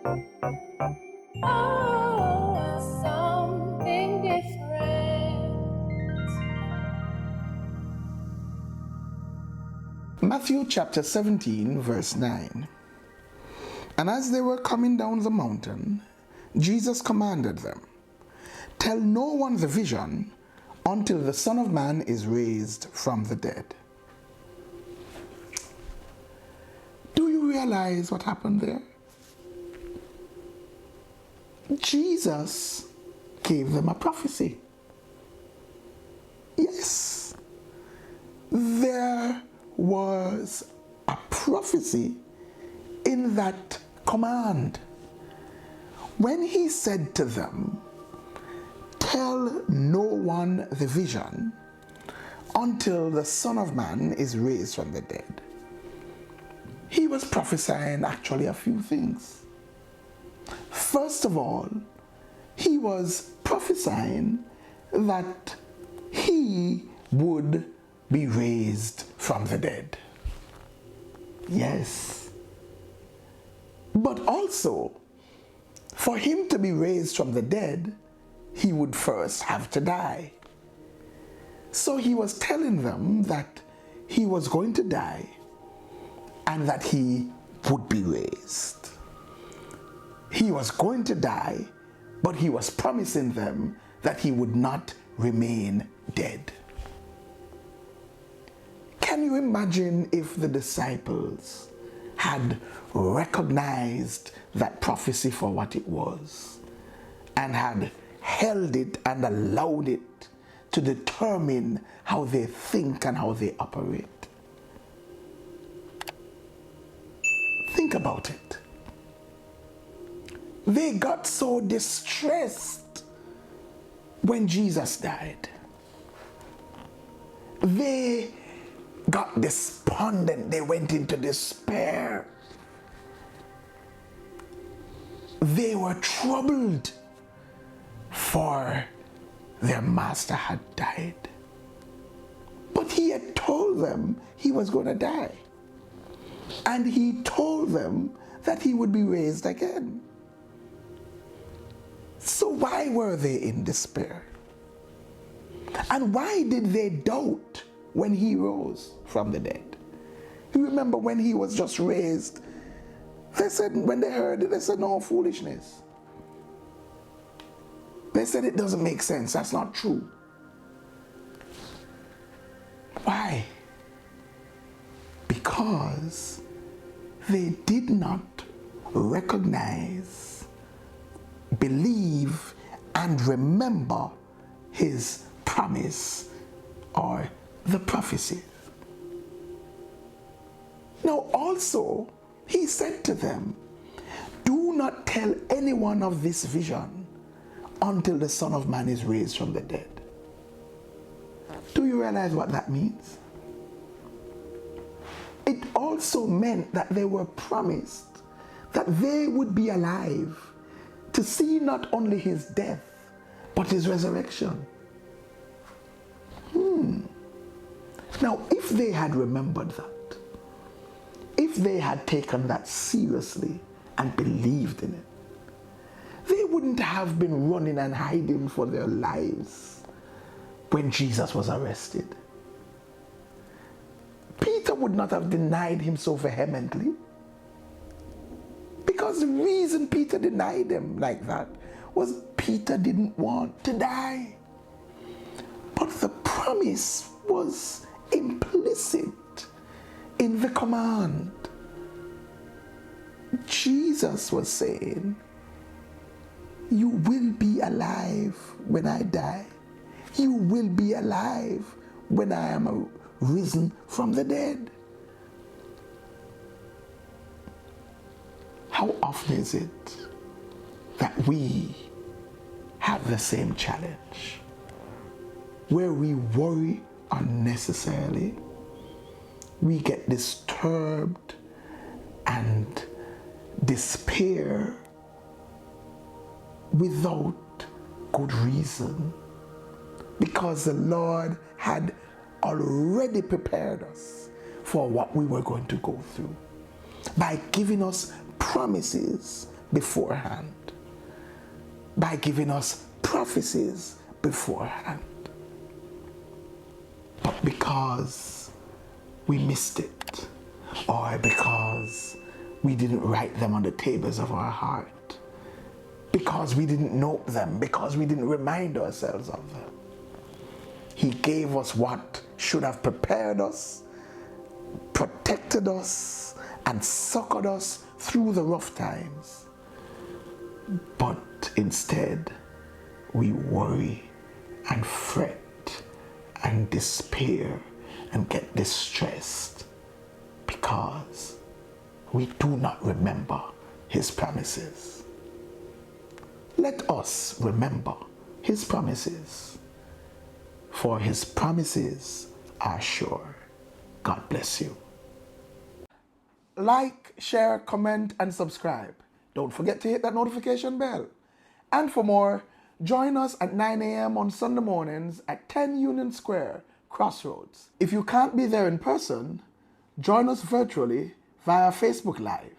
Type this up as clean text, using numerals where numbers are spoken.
Oh, something different. Matthew chapter 17, verse 9. And as they were coming down the mountain, Jesus commanded them, "Tell no one the vision until the Son of Man is raised from the dead." Do you realize what happened there? Jesus gave them a prophecy. Yes, there was a prophecy in that command. When he said to them, "Tell no one the vision until the Son of Man is raised from the dead," he was prophesying actually a few things. First of all, he was prophesying that he would be raised from the dead. Yes. But also, for him to be raised from the dead, he would first have to die. So he was telling them that he was going to die and that he would be raised. He was going to die, but he was promising them that he would not remain dead. Can you imagine if the disciples had recognized that prophecy for what it was and had held it and allowed it to determine how they think and how they operate? Think about it. They got so distressed when Jesus died. They got despondent. They went into despair. They were troubled, for their master had died. But he had told them he was going to die. And he told them that he would be raised again. So why were they in despair? And why did they doubt when he rose from the dead? You remember when he was just raised, they said, when they heard it, they said, "No, foolishness." They said it doesn't make sense. That's not true. Why? Because they did not recognize, believe, and remember his promise or the prophecy. Now also, he said to them, "Do not tell anyone of this vision until the Son of Man is raised from the dead." Do you realize what that means? It also meant that they were promised that they would be alive to see not only his death, but his resurrection. Now, if they had remembered that, if they had taken that seriously and believed in it, they wouldn't have been running and hiding for their lives when Jesus was arrested. Peter would not have denied him so vehemently, because the reason Peter denied him like that was Peter didn't want to die. But the promise was implicit in the command. Jesus was saying, "You will be alive when I die. You will be alive when I am risen from the dead." How often is it that we have the same challenge, where we worry unnecessarily, we get disturbed and despair without good reason, because the Lord had already prepared us for what we were going to go through by giving us promises beforehand, by giving us prophecies beforehand. But because we missed it, or because we didn't write them on the tables of our heart, because we didn't know them, because we didn't remind ourselves of them, he gave us what should have prepared us, protected us, and succored us through the rough times. But instead, we worry and fret and despair and get distressed because we do not remember his promises. Let us remember his promises, for his promises are sure. God bless you. Like, share, comment, and subscribe. Don't forget to hit that notification bell. And for more, join us at 9 a.m. on Sunday mornings at 10 Union Square, Crossroads. If you can't be there in person, join us virtually via Facebook Live.